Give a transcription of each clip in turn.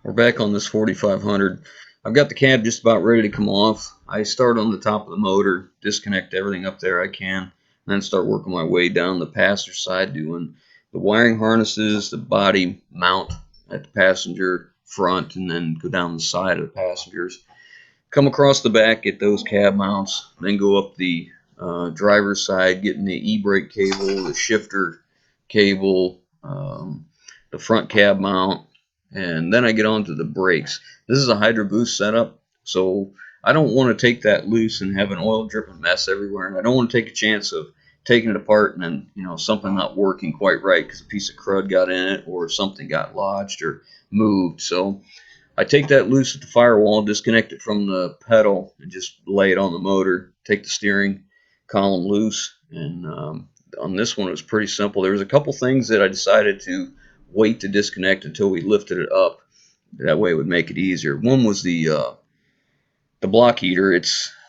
We're back on this 4500. I've got the cab just about ready to come off. I start on the top of the motor, disconnect everything up there I can, and then start working my way down the passenger side, doing the wiring harnesses, the body mount at the passenger front, and then go down the side of the passengers. Come across the back, get those cab mounts, then go up the driver's side, getting the e-brake cable, the shifter cable, the front cab mount, and then I get on to the brakes. This is a Hydro Boost setup, so I don't want to take that loose and have an oil dripping mess everywhere, and I don't want to take a chance of taking it apart and then something not working quite right because a piece of crud got in it or something got lodged or moved. So I take that loose at the firewall, disconnect it from the pedal, and just lay it on the motor. Take the steering column loose, and on this one it was pretty simple. There was a couple things that I decided to wait to disconnect until we lifted it up. That way it would make it easier. One was the block heater.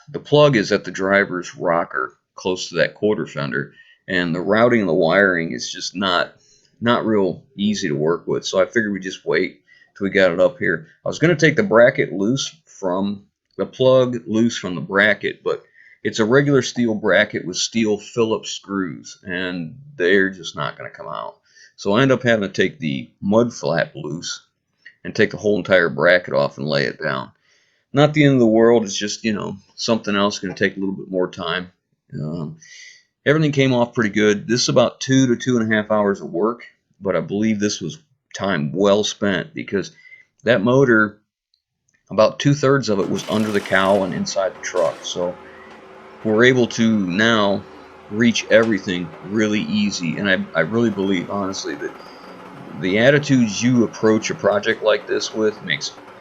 The plug is at the driver's rocker, close to that quarter fender, and the routing and the wiring is just not real easy to work with. So I figured we'd just wait till we got it up here. I was going to take the bracket loose from the plug, loose from the bracket, but it's a regular steel bracket with steel Phillips screws, and they're just not going to come out. So I end up having to take the mud flap loose and take the whole entire bracket off and lay it down. Not the end of the world. It's just, something else going to take a little bit more time. Everything came off pretty good. This is about 2 to 2.5 hours of work, but I believe this was time well spent because that motor, about 2/3 of it was under the cowl and inside the truck. So we're able to now reach everything really easy, and I really believe, honestly, that the attitudes you approach a project like this with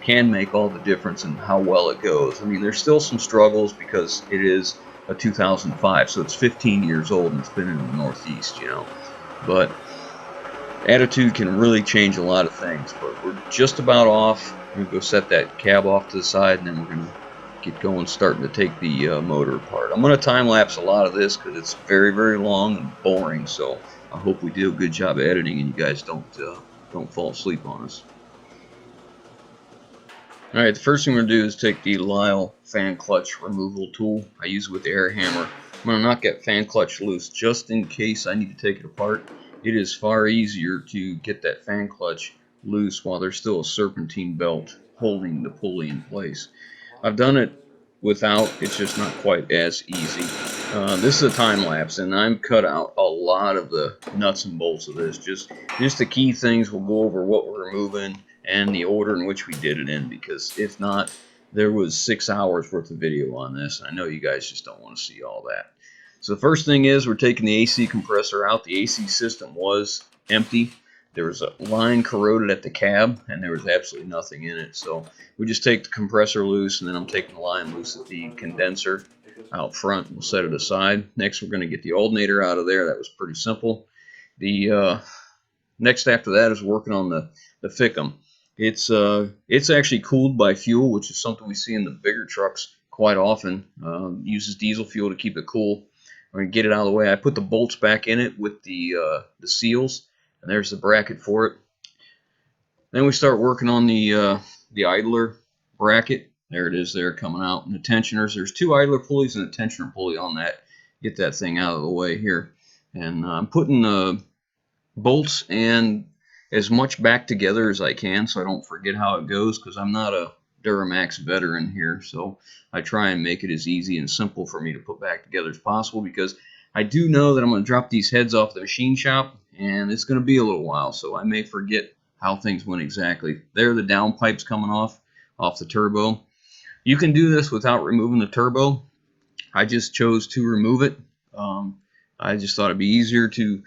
can make all the difference in how well it goes. I mean, there's still some struggles because it is a 2005, so it's 15 years old and it's been in the Northeast, But attitude can really change a lot of things. But we're just about off. We're going to go set that cab off to the side, and then we're going to get going, starting to take the motor apart. I'm going to time lapse a lot of this because it's very, very long and boring. So I hope we do a good job editing and you guys don't fall asleep on us. All right, the first thing we're going to do is take the Lyle fan clutch removal tool. I use it with the air hammer. I'm going to knock that fan clutch loose just in case I need to take it apart. It is far easier to get that fan clutch loose while there's still a serpentine belt holding the pulley in place. I've done it without. It's just not quite as easy. This is a time lapse, and I'm cut out a lot of the nuts and bolts of this. Just the key things. We'll go over what we're removing and the order in which we did it in, because if not, there was 6 hours worth of video on this, and I know you guys just don't want to see all that. So the first thing is we're taking the AC compressor out. The AC system was empty. There was a line corroded at the cab, and there was absolutely nothing in it. So we just take the compressor loose, and then I'm taking the line loose at the condenser out front. We'll set it aside. Next, we're going to get the alternator out of there. That was pretty simple. The next after that is working on the FICM. It's actually cooled by fuel, which is something we see in the bigger trucks quite often. Uses diesel fuel to keep it cool. We're going to get it out of the way. I put the bolts back in it with the seals, and there's the bracket for it. Then we start working on the idler bracket. There it is there coming out. And the tensioners. There's 2 idler pulleys and a tensioner pulley on that. Get that thing out of the way here. And I'm putting bolts and as much back together as I can so I don't forget how it goes, because I'm not a Duramax veteran here, so I try and make it as easy and simple for me to put back together as possible, because I do know that I'm going to drop these heads off the machine shop and it's going to be a little while, so I may forget how things went exactly. There are the downpipes coming off the turbo. You can do this without removing the turbo. I just chose to remove it. I just thought it'd be easier to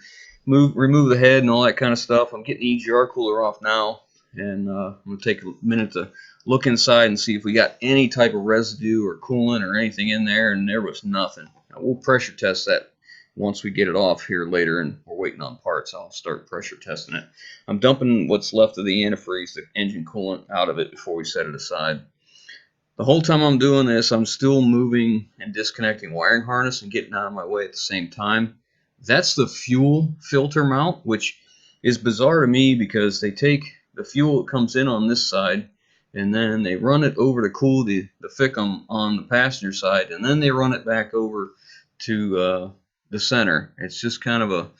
remove the head and all that kind of stuff. I'm getting the EGR cooler off now, and I'm going to take a minute to look inside and see if we got any type of residue or coolant or anything in there, and there was nothing. Now, we'll pressure test that once we get it off here later, and we're waiting on parts. I'll start pressure testing it. I'm dumping what's left of the antifreeze, the engine coolant, out of it before we set it aside. The whole time I'm doing this, I'm still moving and disconnecting wiring harness and getting out of my way at the same time. That's the fuel filter mount, which is bizarre to me because they take the fuel that comes in on this side, and then they run it over to cool the fickum on the passenger side, and then they run it back over to the center. It's just kind of a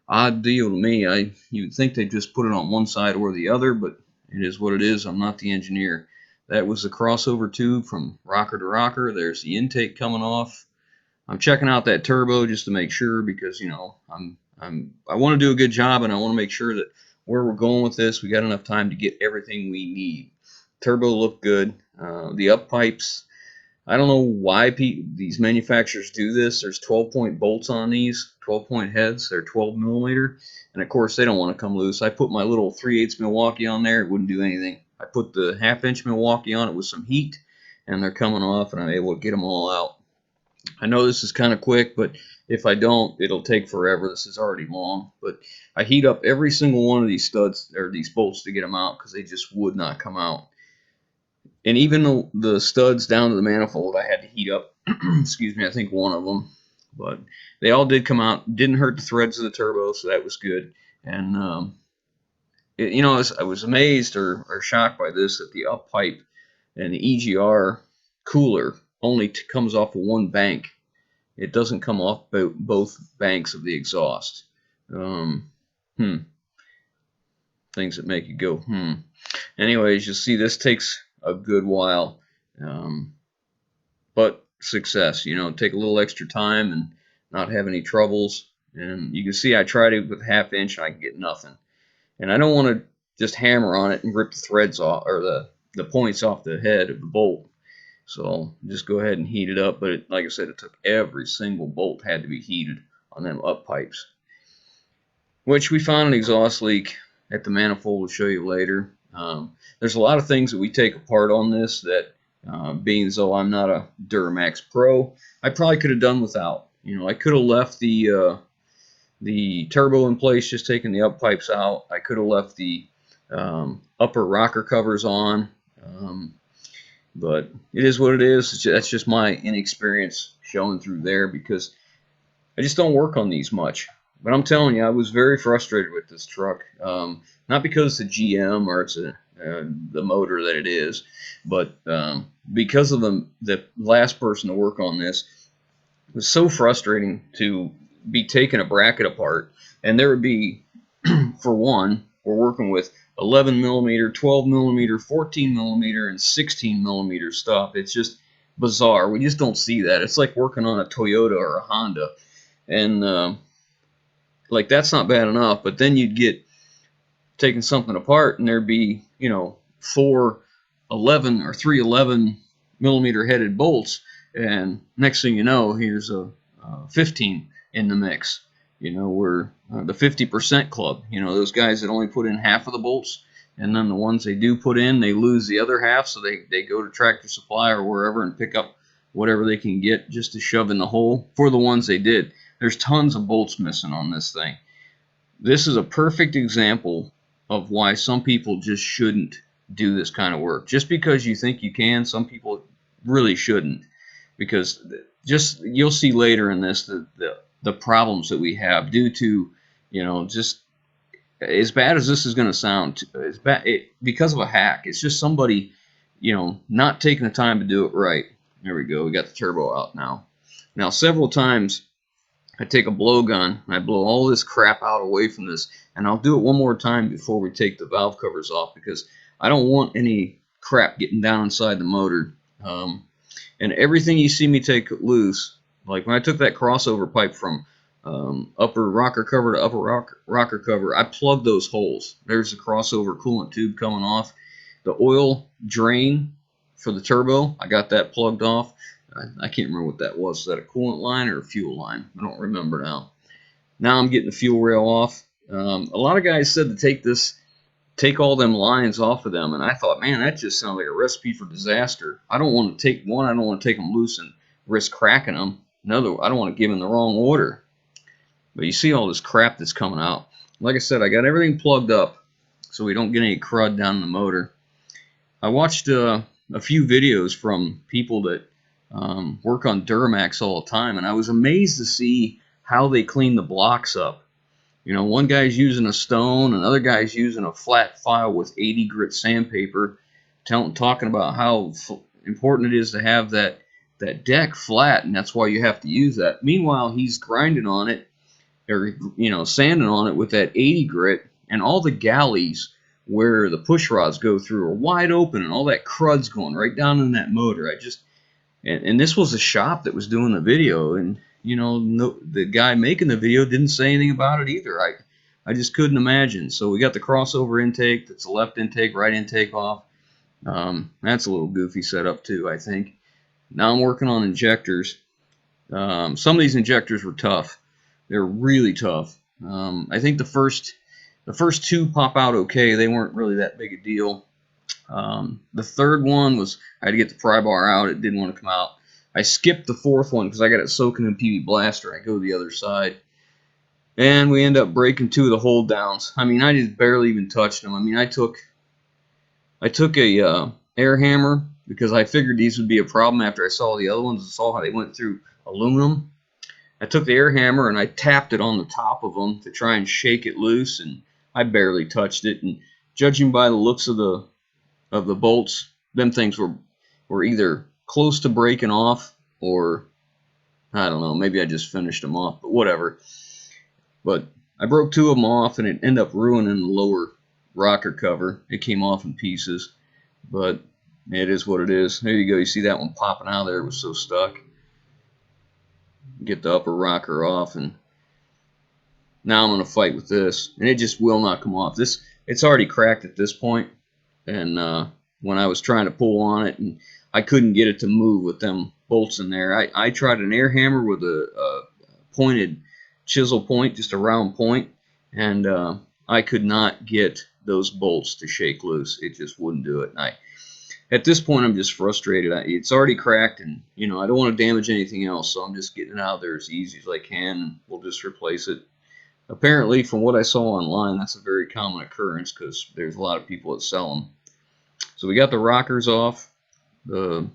odd deal to me. You'd think they'd just put it on one side or the other, but it is what it is. I'm not the engineer. That was the crossover tube from rocker to rocker. There's the intake coming off. I'm checking out that turbo just to make sure, because you know I want to do a good job, and I want to make sure that where we're going with this, we got enough time to get everything we need. Turbo looked good. The up pipes, I don't know why these manufacturers do this. There's 12-point bolts on these, 12-point heads. They're 12 millimeter, and of course they don't want to come loose. I put my little 3/8 Milwaukee on there. It wouldn't do anything. I put the 1/2-inch Milwaukee on it with some heat, and they're coming off, and I'm able to get them all out. I know this is kind of quick, but if I don't, it'll take forever. This is already long, but I heat up every single one of these studs or these bolts to get them out, because they just would not come out. And even the studs down to the manifold, I had to heat up. Excuse me, I think one of them, but they all did come out. Didn't hurt the threads of the turbo, so that was good. And you know, I was amazed or shocked by this, that the up pipe and the EGR cooler only comes off of one bank. It doesn't come off both banks of the exhaust. Things that make you go, Anyways, you see, this takes a good while, but success. You know, take a little extra time and not have any troubles. And you can see I tried it with 1/2 inch, and I can get nothing. And I don't want to just hammer on it and rip the threads off, or the points off the head of the bolt. So just go ahead and heat it up. But like I said, it took every single bolt had to be heated on them up pipes, which we found an exhaust leak at the manifold. We'll show you later. There's a lot of things that we take apart on this that, being as though I'm not a Duramax pro, I probably could have done without. You know, I could have left the turbo in place, just taking the up pipes out. I could have left the upper rocker covers on, but it is what it is. That's just my inexperience showing through there, because I just don't work on these much. But I'm telling you, I was very frustrated with this truck. Not because it's a GM or it's the motor that it is, but because of the last person to work on this. It was so frustrating to be taking a bracket apart, and there would be, for one, we're working with 11 millimeter, 12 millimeter, 14 millimeter, and 16 millimeter stuff. It's just bizarre. We just don't see that. It's like working on a Toyota or a Honda, and like, that's not bad enough. But then you'd get taking something apart, and there'd be, you know, 4 11 or 3 11 millimeter headed bolts, and next thing you know, here's a 15 in the mix. You know, we're the 50% club. You know, those guys that only put in half of the bolts, and then the ones they do put in, they lose the other half, so they go to Tractor Supply or wherever and pick up whatever they can get just to shove in the hole for the ones they did. There's tons of bolts missing on this thing. This is a perfect example of why some people just shouldn't do this kind of work. Just because you think you can, some people really shouldn't, because just, you'll see later in this the problems that we have due to, you know, just as bad as this is going to sound, it's bad because of a hack. It's just somebody, you know, not taking the time to do it right. There we go. We got the turbo out now. Now, several times I take a blowgun and I blow all this crap out away from this, and I'll do it one more time before we take the valve covers off, because I don't want any crap getting down inside the motor. And everything you see me take loose, like when I took that crossover pipe from upper rocker cover to upper rocker cover, I plugged those holes. There's the crossover coolant tube coming off. The oil drain for the turbo, I got that plugged off. I can't remember what that was. Is that a coolant line or a fuel line? I don't remember now. Now I'm getting the fuel rail off. A lot of guys said to take all them lines off of them, and I thought, man, that just sounds like a recipe for disaster. I don't want to take one. I don't want to take them loose and risk cracking them. Another, I don't want to give them the wrong order. But you see all this crap that's coming out. Like I said, I got everything plugged up so we don't get any crud down in the motor. I watched a few videos from people that work on Duramax all the time, and I was amazed to see how they clean the blocks up. You know, one guy's using a stone, another guy's using a flat file with 80 grit sandpaper, talking about how important it is to have that deck flat, and that's why you have to use that. Meanwhile, he's grinding on it, or sanding on it with that 80 grit, and all the galleys where the push rods go through are wide open, and all that crud's going right down in that motor. And this was a shop that was doing the video, and the guy making the video didn't say anything about it either. I just couldn't imagine. So we got the crossover intake. That's the left intake, right intake off. That's a little goofy setup too, I think. Now I'm working on injectors. Some of these injectors were tough. They're really tough. I think the first two pop out okay. They weren't really that big a deal. The third one was, I had to get the pry bar out. It didn't want to come out. I skipped the fourth one because I got it soaking in PB Blaster. I go to the other side, and we end up breaking two of the hold downs. I mean, I just barely even touched them. I mean, I took a air hammer because I figured these would be a problem after I saw the other ones and saw how they went through aluminum. I took the air hammer and I tapped it on the top of them to try and shake it loose, and I barely touched it. And judging by the looks of the bolts, them things were either close to breaking off, or I don't know, maybe I just finished them off, but whatever. But I broke two of them off, and it ended up ruining the lower rocker cover. It came off in pieces, but it is what it is. There you go. You see that one popping out of there? It was so stuck. Get the upper rocker off, and now I'm going to fight with this, and it just will not come off. It's already cracked at this point, and when I was trying to pull on it, and I couldn't get it to move with them bolts in there. I tried an air hammer with a pointed chisel point, just a round point, and I could not get those bolts to shake loose. It just wouldn't do it. And at this point, I'm just frustrated. It's already cracked, and I don't want to damage anything else, so I'm just getting it out of there as easy as I can, and we'll just replace it. Apparently, from what I saw online, that's a very common occurrence because there's a lot of people that sell them. So we got the rockers off, the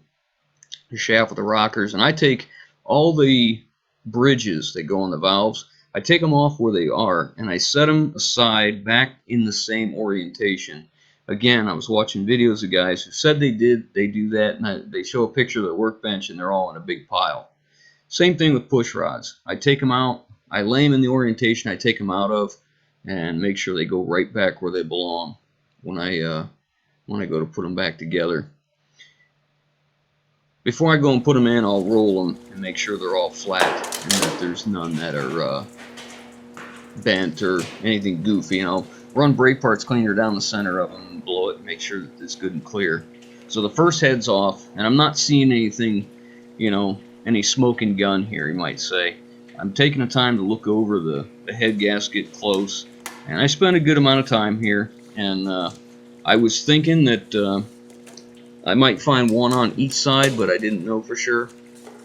shaft with the rockers, and I take all the bridges that go on the valves, I take them off where they are, and I set them aside back in the same orientation. Again, I was watching videos of guys who said they do that, and they show a picture of their workbench, and they're all in a big pile. Same thing with push rods. I take them out, I lay them in the orientation I take them out of, and make sure they go right back where they belong when I go to put them back together. Before I go and put them in, I'll roll them and make sure they're all flat and that there's none that are bent or anything goofy. And I'll run brake parts cleaner down the center of them and blow it and make sure that it's good and clear. So the first head's off, and I'm not seeing anything, any smoking gun here, you might say. I'm taking the time to look over the head gasket close, and I spent a good amount of time here, and I was thinking that I might find one on each side, but I didn't know for sure.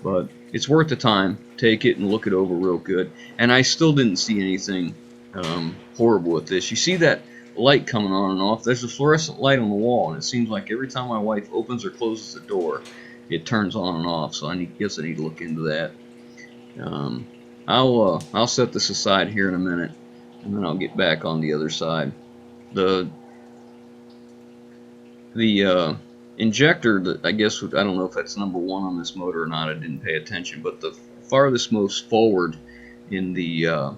But it's worth the time. Take it and look it over real good. And I still didn't see anything horrible with this. You see that light coming on and off? There's a fluorescent light on the wall, and it seems like every time my wife opens or closes the door, it turns on and off. So I guess I need to look into that. I'll set this aside here in a minute, and then I'll get back on the other side. The injector, I guess, I don't know if that's number one on this motor or not. I didn't pay attention, but the farthest most forward in the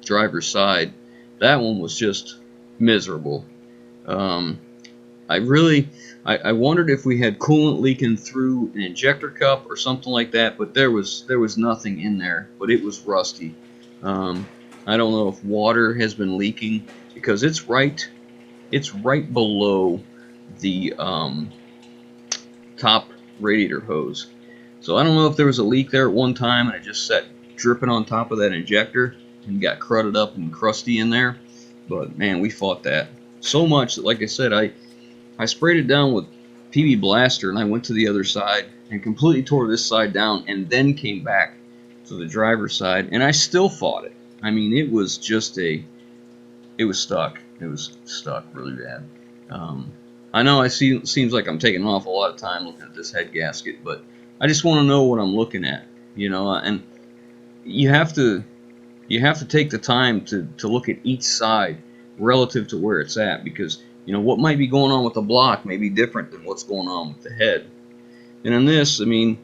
driver's side, that one was just miserable. I wondered if we had coolant leaking through an injector cup or something like that, but there was nothing in there, but it was rusty. I don't know if water has been leaking because it's right below the top radiator hose. So I don't know if there was a leak there at one time and it just sat dripping on top of that injector and got crudted up and crusty in there. But man, we fought that so much that, like I said, I sprayed it down with PB Blaster and I went to the other side and completely tore this side down and then came back to the driver's side, and I still fought it. I mean, it was just it was stuck. It was stuck really bad. I know it seems like I'm taking an awful lot of time looking at this head gasket, but I just want to know what I'm looking at, and you have to you have to take the time to look at each side relative to where it's at, because you know what might be going on with the block may be different than what's going on with the head. And in this, I mean,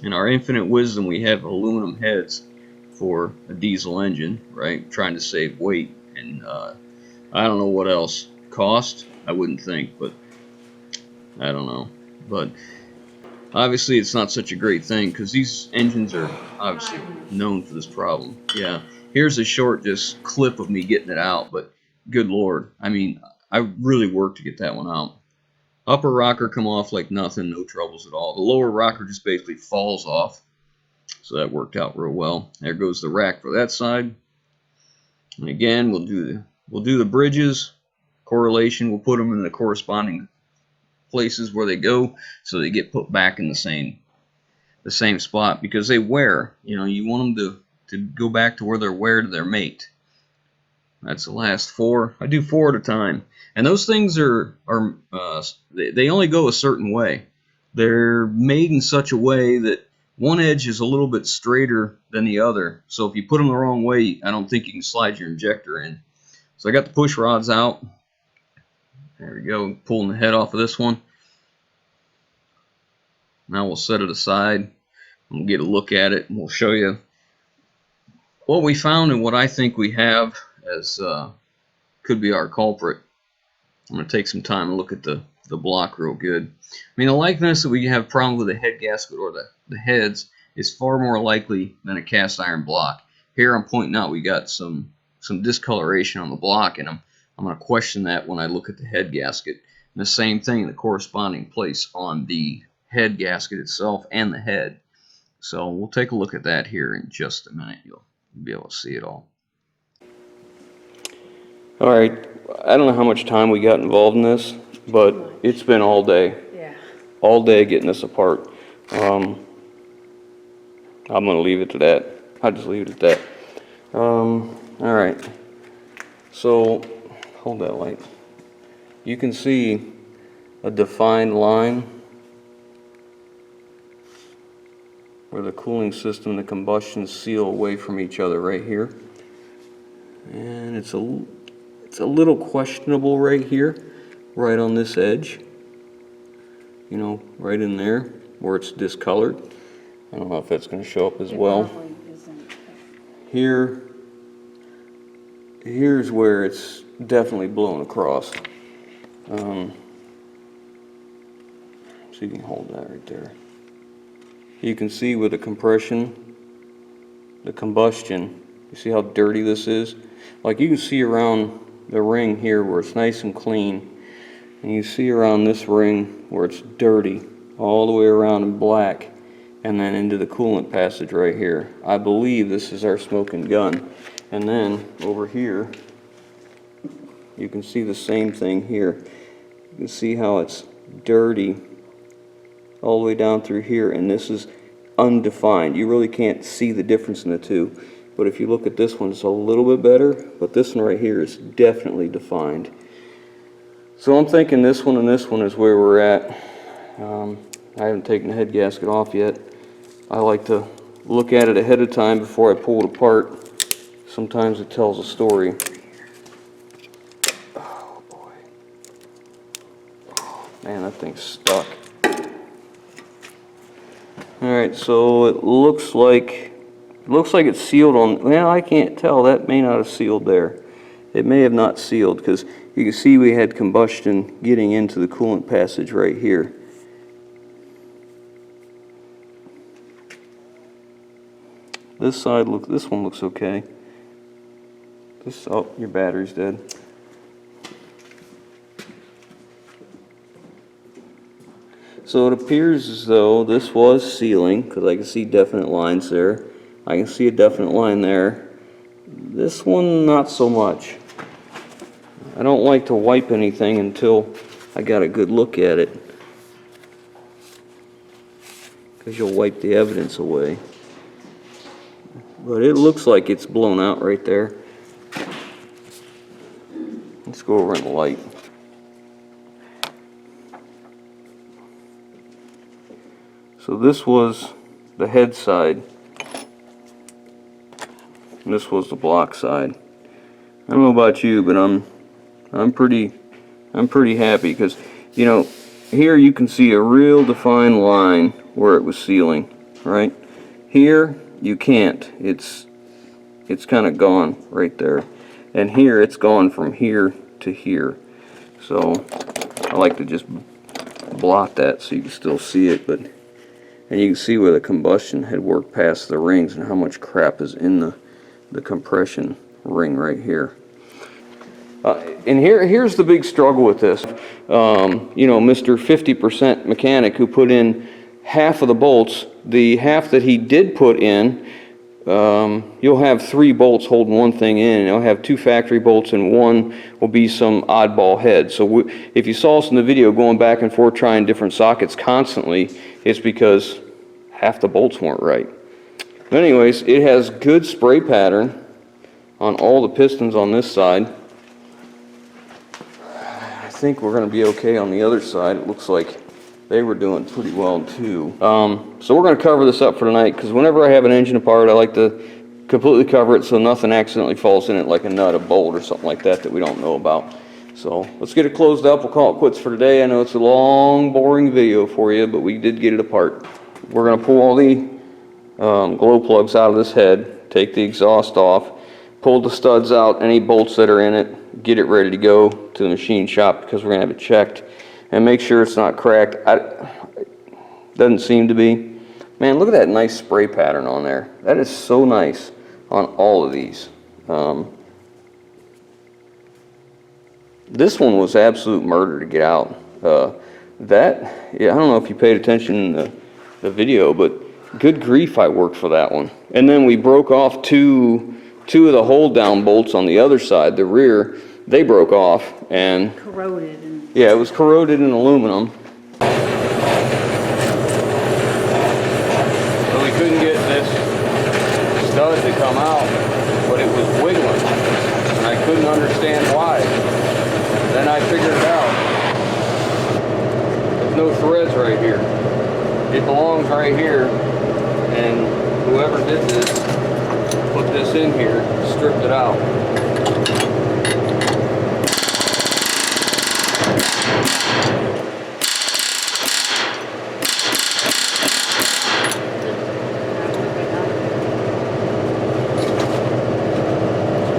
in our infinite wisdom, we have aluminum heads for a diesel engine, right? Trying to save weight, and I don't know what else. Cost, I wouldn't think, but I don't know. But obviously it's not such a great thing, because these engines are obviously known for this problem. Yeah, here's a short just clip of me getting it out, but good lord, I mean, I really worked to get that one out. Upper rocker come off like nothing, no troubles at all. The lower rocker just basically falls off, so that worked out real well. There goes the rack for that side. And again, we'll do the bridges correlation. We'll put them in the corresponding places where they go, so they get put back in the same spot, because they wear. You know, you want them to go back to where they're wear to their mate. That's the last 4. I do 4 at a time, and those things they only go a certain way. They're made in such a way that one edge is a little bit straighter than the other, so if you put them the wrong way, I don't think you can slide your injector in. So I got the push rods out. There we go, pulling the head off of this one. Now we'll set it aside. We'll get a look at it, and we'll show you what we found and what I think we have as could be our culprit. I'm going to take some time and look at the block real good. I mean, the likeliness that we have a problem with the head gasket or the heads is far more likely than a cast iron block. Here I'm pointing out we got some discoloration on the block, and I'm going to question that when I look at the head gasket. And the same thing in the corresponding place on the head gasket itself and the head. So we'll take a look at that here in just a minute. You'll be able to see it all. All right, I don't know how much time we got involved in this, but it's been all day. Yeah. All day getting this apart. I'm going to leave it to that. I'll just leave it at that. All right, so hold that light. You can see a defined line where the cooling system and the combustion seal away from each other right here. And it's a little questionable right here, right on this edge. You know, right in there where it's discolored. I don't know if that's going to show up as well. Here's where it's definitely blown across. So you can hold that right there. You can see with the compression, the combustion, you see how dirty this is? Like you can see around the ring here where it's nice and clean, and you see around this ring where it's dirty, all the way around in black, and then into the coolant passage right here. I believe this is our smoking gun. And then over here, you can see the same thing here. You can see how it's dirty all the way down through here, and this is undefined. You really can't see the difference in the two. But if you look at this one, it's a little bit better, but this one right here is definitely defined. So I'm thinking this one and this one is where we're at. I haven't taken the head gasket off yet. I like to look at it ahead of time before I pull it apart. Sometimes it tells a story. Oh boy. Oh, man, that thing's stuck. Alright, so it looks like it's sealed on, well, I can't tell. That may not have sealed there. It may have not sealed, because you can see we had combustion getting into the coolant passage right here. This one looks okay. Oh, your battery's dead. So it appears as though this was sealing, because I can see definite lines there. I can see a definite line there. This one, not so much. I don't like to wipe anything until I got a good look at it, because you'll wipe the evidence away. But it looks like it's blown out right there. Let's go over in the light. So this was the head side. and this was the block side. I don't know about you, but I'm pretty happy because, you know, here you can see a real defined line where it was sealing, right? Here you can't. It's kind of gone right there, and here it's gone from here to here. So I like to just blot that so you can still see it, but and you can see where the combustion had worked past the rings and how much crap is in the compression ring right here. And here's the big struggle with this. You know, Mr. 50% mechanic who put in half of the bolts, the half that he did put in, you'll have 3 bolts holding one thing in, and you'll have 2 factory bolts, and one will be some oddball head. So if you saw us in the video going back and forth trying different sockets constantly, it's because half the bolts weren't right. But anyways, it has good spray pattern on all the pistons on this side. I think we're going to be okay on the other side. It looks like they were doing pretty well too. So we're going to cover this up for tonight, because whenever I have an engine apart, I like to completely cover it so nothing accidentally falls in it, like a nut, a bolt, or something like that we don't know about. So let's get it closed up. We'll call it quits for today. I know it's a long, boring video for you, but we did get it apart. We're going to pull all the glow plugs out of this head, take the exhaust off, pull the studs out, any bolts that are in it, get it ready to go to the machine shop, because we're going to have it checked and make sure it's not cracked. Doesn't seem to be. Man, look at that nice spray pattern on there. That is so nice on all of these. This one was absolute murder to get out. Yeah, I don't know if you paid attention in the video, but good grief, I worked for that one. And then we broke off two of the hold down bolts on the other side, the rear. They broke off and corroded. Yeah, it was corroded in aluminum. So we couldn't get this stud to come out, but it was wiggling, and I couldn't understand why. Then I figured it out. There's no threads right here. It belongs right here, and whoever did this put this in here, stripped it out.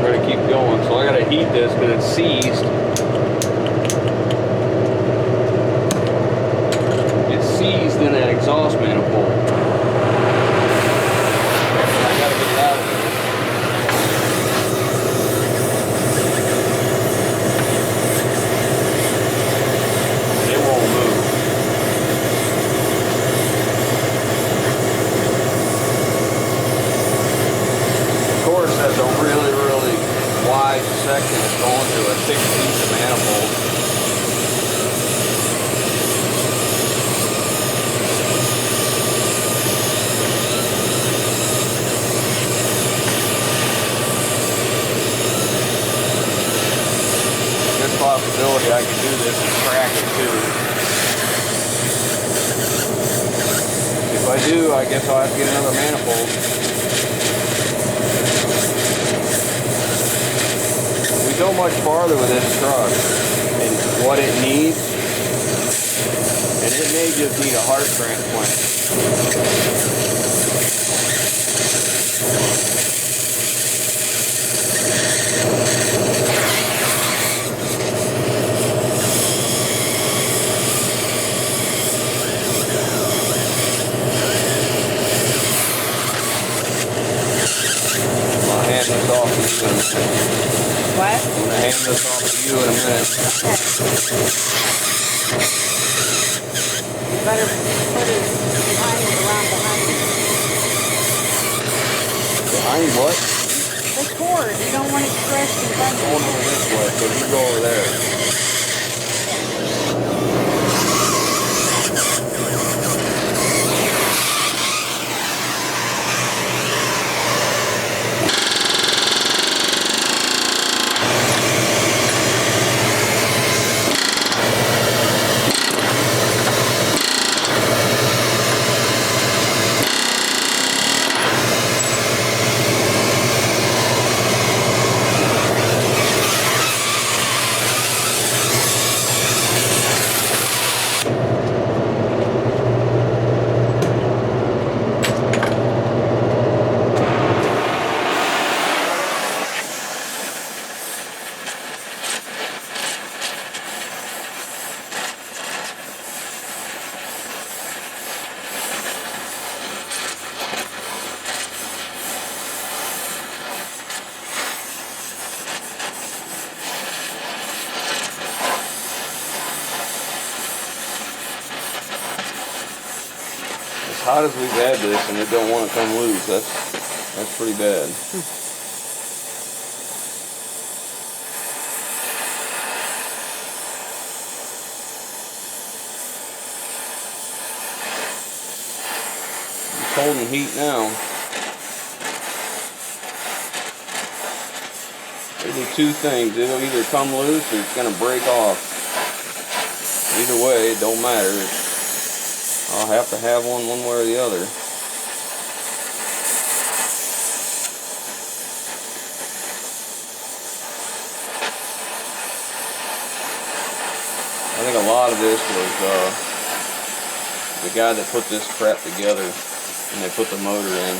We're going to keep going, so I got to heat this because it's seized. It's seized in that exhaust manifold. I got to get it out of there. It won't move. Of course, that's a really wide section that's going through a thick piece of manifold. Good possibility I could do this and crack it too. If I do, I guess I'll have to get another manifold. We go much farther with this truck and what it needs, and it may just need a heart transplant. I'll hand this off to you in a minute. What? I'm going to hand this off to you in a minute. You better put it around behind you. Behind what? The cord. You don't want it stretched in front of Going over this way, so you go over there. as hot as we've had this and it don't want to come loose, that's pretty bad. It's holding heat now. It'll do two things. It'll either come loose or it's going to break off. Either way, it don't matter. I'll have to have one way or the other. I think a lot of this was the guy that put this crap together and they put the motor in.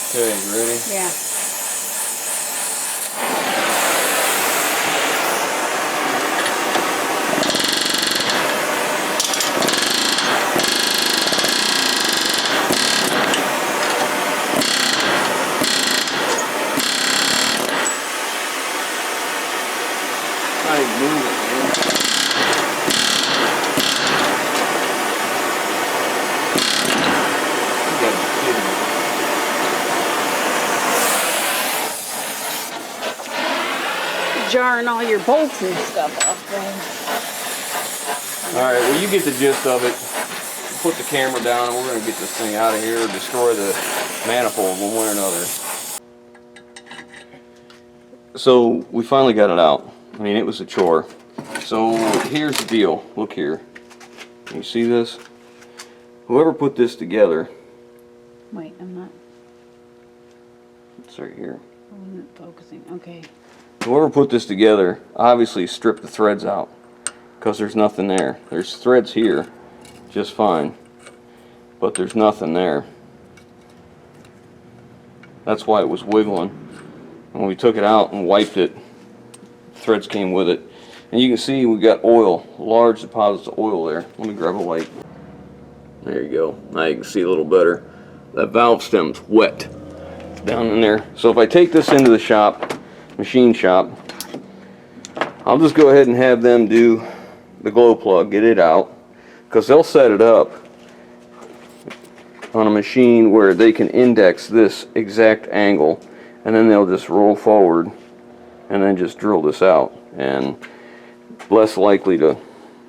Okay, you ready? Yeah. Not even moving, man. You gotta be kidding me. Jarring all your bolts and stuff off there. Alright, well you get the gist of it. Put the camera down and we're going to get this thing out of here or destroy the manifold one way or another. So we finally got it out. I mean, it was a chore. So here's the deal. Look here. Can you see this? Whoever put this together. Wait, I'm not. It's right here. I wasn't focusing. Okay. Whoever put this together obviously stripped the threads out because there's nothing there. There's threads here just fine, but there's nothing there. That's why it was wiggling. When we took it out and wiped it, threads came with it. And you can see we got oil, large deposits of oil there. Let me grab a light. There you go. Now you can see a little better. That valve stem's wet down in there. So if I take this into the shop, machine shop, I'll just go ahead and have them do the glow plug, get it out, because they'll set it up on a machine where they can index this exact angle, and then they'll just roll forward and then just drill this out, and less likely to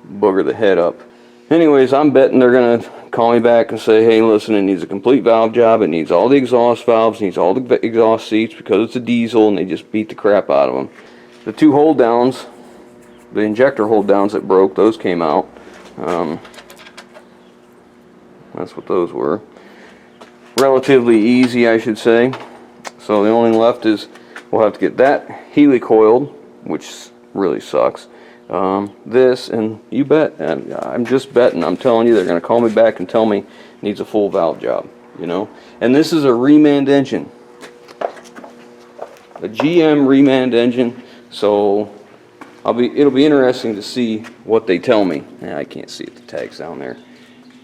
booger the head up. Anyways, I'm betting they're gonna call me back and say, hey, listen, it needs a complete valve job, it needs all the exhaust valves, it needs all the exhaust seats because it's a diesel, and they just beat the crap out of them. The two hold downs, the injector hold downs that broke, those came out. That's what those were. Relatively easy, I should say. So the only left is we'll have to get that helicoiled, which really sucks. This, and you bet, and I'm just betting, I'm telling you, they're going to call me back and tell me it needs a full valve job, you know. And this is a reman engine, a GM reman engine, so it'll be interesting to see what they tell me. I can't see it, the tag's down there.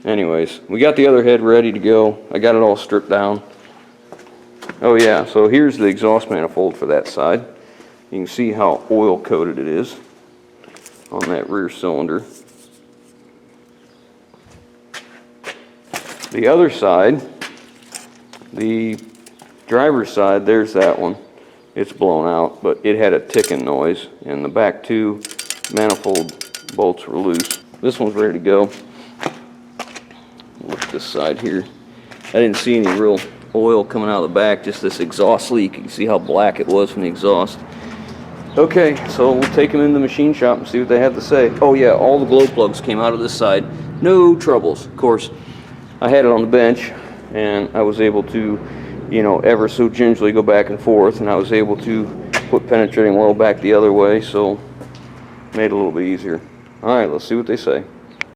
Anyways, we got the other head ready to go. I got it all stripped down. Oh yeah, so here's the exhaust manifold for that side. You can see how oil coated it is on that rear cylinder. The other side, the driver's side, there's that one. It's blown out, but it had a ticking noise, and the back two manifold bolts were loose. This one's ready to go. Look at this side here. I didn't see any real oil coming out of the back, just this exhaust leak. You can see how black it was from the exhaust. Okay, so we'll take them in the machine shop and see what they have to say. Oh yeah, all the glow plugs came out of this side. No troubles. Of course, I had it on the bench, and I was able to, you know, ever so gingerly go back and forth, and I was able to put penetrating oil back the other way, so made it a little bit easier. Alright, let's see what they say.